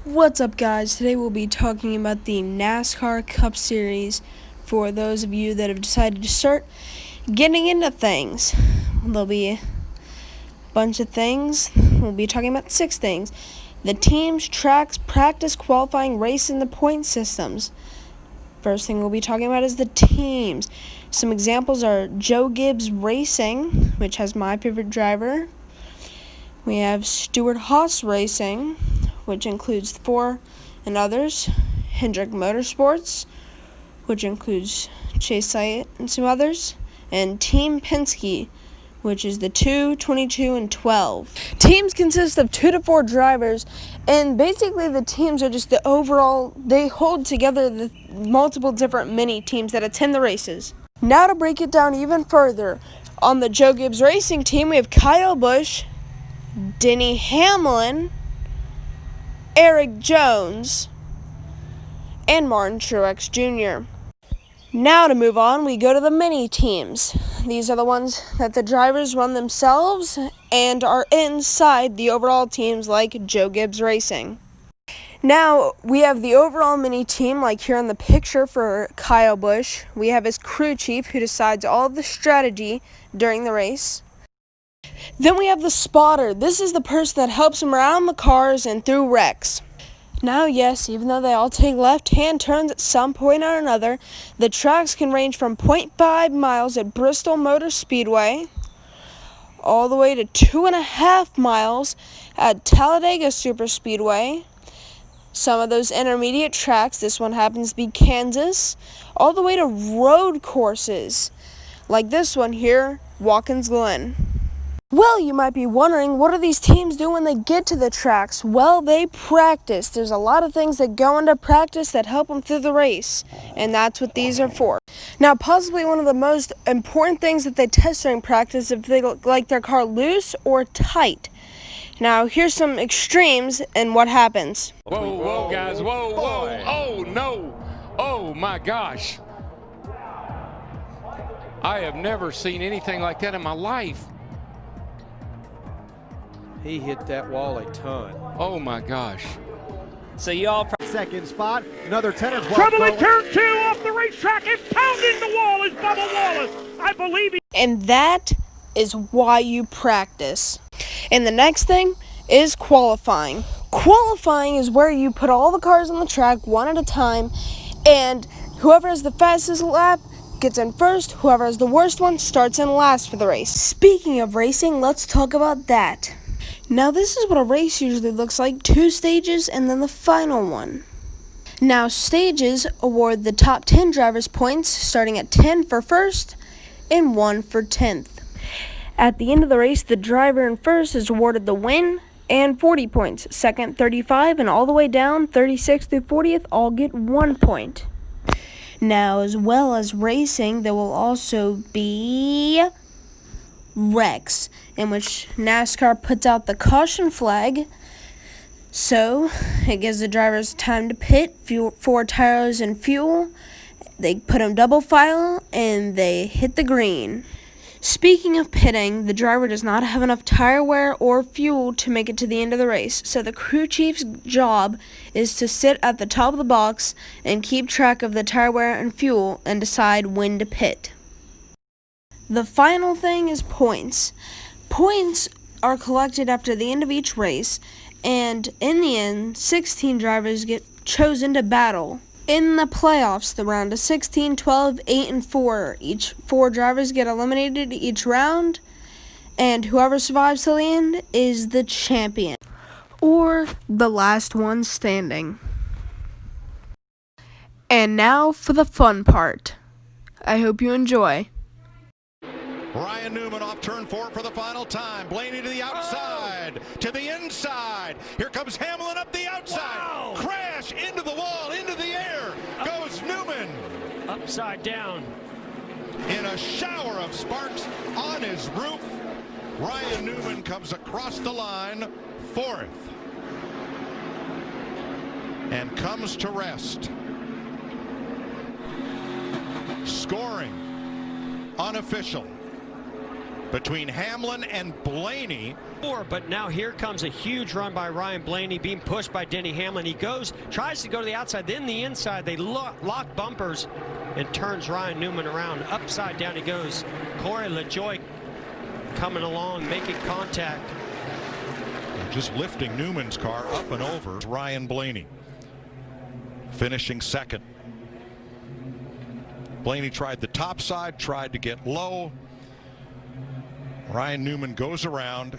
What's up, guys? Today we'll be talking about the NASCAR Cup Series for those of you that have decided to start getting into things. There'll be a bunch of things. We'll be talking about 6 things. The teams, tracks, practice, qualifying, race, and the point systems. First thing we'll be talking about is the teams. Some examples are Joe Gibbs Racing, which has my favorite driver. We have Stewart-Haas Racing, which includes Thor and others. Hendrick Motorsports, which includes Chase Syatt and some others. And Team Penske, which is the 2, 22, and 12. Teams consist of 2 to 4 drivers, and basically the teams are just the overall, they hold together the multiple different mini teams that attend the races. Now to break it down even further, on the Joe Gibbs Racing team we have Kyle Busch, Denny Hamlin, Eric Jones, and Martin Truex Jr. Now to move on, we go to the mini teams. These are the ones that the drivers run themselves and are inside the overall teams like Joe Gibbs Racing. Now, we have the overall mini team, like here in the picture for Kyle Busch. We have his crew chief who decides all of the strategy during the race. Then we have the spotter. This is the person that helps him around the cars and through wrecks. Now, yes, even though they all take left-hand turns at some point or another, the tracks can range from 0.5 miles at Bristol Motor Speedway all the way to 2.5 miles at Talladega Superspeedway. Some of those intermediate tracks, this one happens to be Kansas, all the way to road courses, like this one here, Watkins Glen. Well, you might be wondering, what do these teams do when they get to the tracks? Well, they practice. There's a lot of things that go into practice that help them through the race, and that's what these are for. Now, possibly one of the most important things that they test during practice is if they like their car loose or tight. Now, here's some extremes and what happens. Whoa, guys, whoa. Oh, no. Oh, my gosh. I have never seen anything like that in my life. He hit that wall a ton. Oh my gosh. So you all second spot, another tennis ball. Trouble in turn 2 off the racetrack and pounding the wall is Bubba Wallace. I believe he... And that is why you practice. And the next thing is qualifying. Qualifying is where you put all the cars on the track one at a time, and whoever has the fastest lap gets in first. Whoever has the worst one starts in last for the race. Speaking of racing, let's talk about that. Now, this is what a race usually looks like: 2 stages and then the final one. Now, stages award the top 10 drivers points, starting at 10 for first and 1 for 10th. At the end of the race, the driver in first is awarded the win and 40 points. Second, 35, and all the way down, 36 through 40th, all get 1 point. Now, as well as racing, there will also be wrecks, in which NASCAR puts out the caution flag, so it gives the drivers time to pit, 4 tires and fuel. They put them double file and they hit the green. Speaking of pitting, the driver does not have enough tire wear or fuel to make it to the end of the race, so the crew chief's job is to sit at the top of the box and keep track of the tire wear and fuel and decide when to pit. The final thing is points. Points are collected after the end of each race, and in the end, 16 drivers get chosen to battle. In the playoffs, the round of 16, 12, 8, and 4, each 4 drivers get eliminated each round, and whoever survives till the end is the champion, or the last one standing. And now for the fun part. I hope you enjoy. Ryan Newman off turn 4 for the final time. Blaney to the outside, to the inside. Here comes Hamlin up the outside. Wow. Crash into the wall, into the air goes Newman. Upside down. In a shower of sparks on his roof, Ryan Newman comes across the line, 4th. And comes to rest. Scoring unofficial. between Hamlin and Blaney. But now here comes a huge run by Ryan Blaney, being pushed by Denny Hamlin. He tries to go to the outside, then the inside. They lock bumpers and turns Ryan Newman around. Upside down he goes. Corey LaJoie coming along, making contact. Just lifting Newman's car up and over. Ryan Blaney finishing second. Blaney tried the top side, tried to get low. Ryan Newman goes around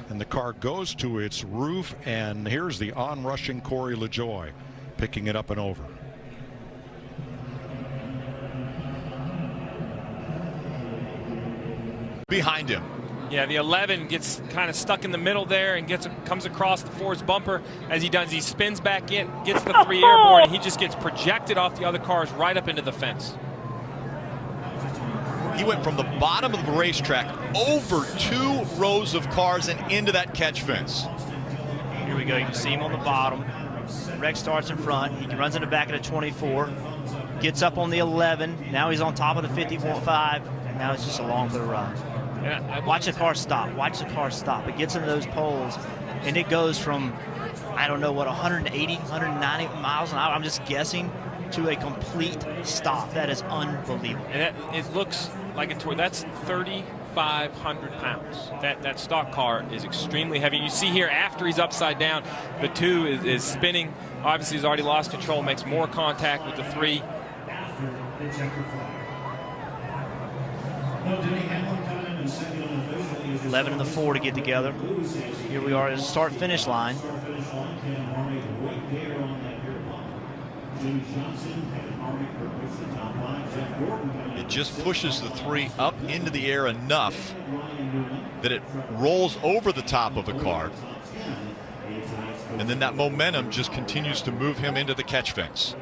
and the car goes to its roof, and here's the on-rushing Corey LaJoie picking it up and over. Behind him. Yeah, the 11 gets kind of stuck in the middle there and comes across the Ford's bumper. As he does, he spins back in, gets the 3 airborne, and he just gets projected off the other cars right up into the fence. He went from the bottom of the racetrack over 2 rows of cars and into that catch fence. Here we go. You can see him on the bottom. Rex starts in front. He runs in the back of the 24. Gets up on the 11. Now he's on top of the 55. Now it's just a long bit of run. Watch the car stop. Watch the car stop. It gets into those poles, and it goes from, I don't know what, 180, 190 miles an hour, I'm just guessing, to a complete stop. That is unbelievable. And it looks like that's 3,500 pounds. That stock car is extremely heavy. You see here, after he's upside down, the 2 is spinning. Obviously, he's already lost control, makes more contact with the 3. 11 and the 4 to get together. Here we are at the start-finish line. It just pushes the 3 up into the air enough that it rolls over the top of a car. And then that momentum just continues to move him into the catch fence.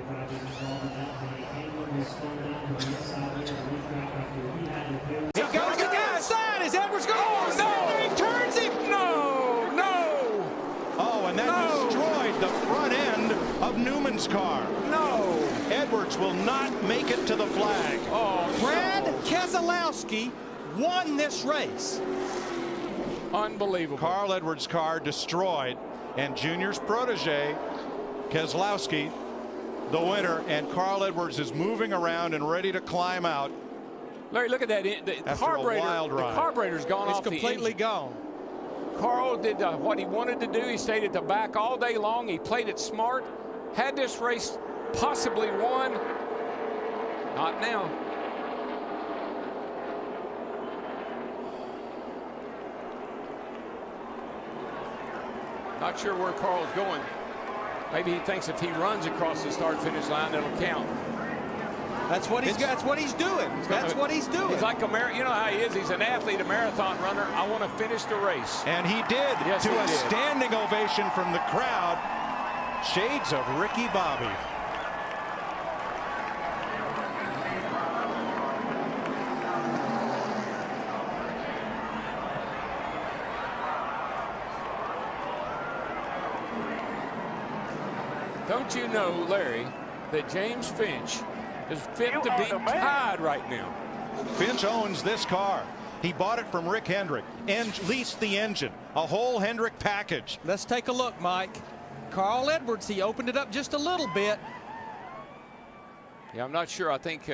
He goes to the outside. Is Edwards going? Oh, no! He turns him. No! Oh, and that destroyed the front end of Newman's car. No! Edwards will not make it to the flag. Oh, Brad Keselowski won this race. unbelievable. Carl Edwards' car destroyed, and Junior's protege, Keselowski, the winner, and Carl Edwards is moving around and ready to climb out. Larry, look at that. The carburetor's gone off. It's completely gone. Carl did what he wanted to do. He stayed at the back all day long. He played it smart. Had this race possibly won. Not now. Not sure where Carl's going. Maybe he thinks if he runs across the start-finish line, it'll count. That's what he's doing. That's what he's doing. He's like a you know how he is. He's an athlete, a marathon runner. I want to finish the race. And he did, yes, to he a did. standing ovation from the crowd. Shades of Ricky Bobby. Don't you know, Larry, that James Finch is fit to be tied right now? Finch owns this car. He bought it from Rick Hendrick and leased the engine, a whole Hendrick package. Let's take a look, Mike. Carl Edwards, he opened it up just a little bit. Yeah, I'm not sure. I think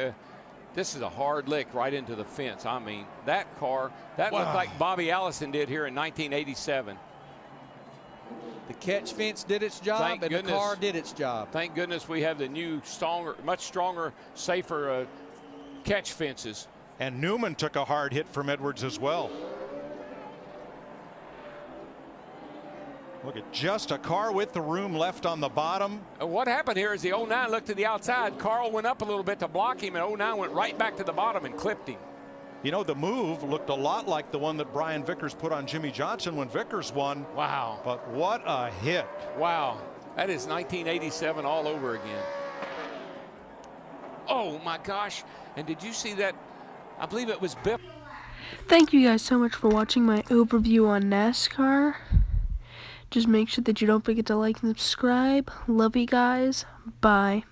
this is a hard lick right into the fence. I mean, that car, that looked like Bobby Allison did here in 1987. The catch fence did its job, and the car did its job. Thank goodness we have the new, stronger, much stronger, safer catch fences. And Newman took a hard hit from Edwards as well. Look at just a car with the room left on the bottom. What happened here is the 09 looked to the outside. Carl went up a little bit to block him, and 09 went right back to the bottom and clipped him. You know, the move looked a lot like the one that Brian Vickers put on Jimmy Johnson when Vickers won. Wow. But what a hit. Wow. That is 1987 all over again. Oh, my gosh. And did you see that? I believe it was Biff. Thank you guys so much for watching my overview on NASCAR. Just make sure that you don't forget to like and subscribe. Love you guys. Bye.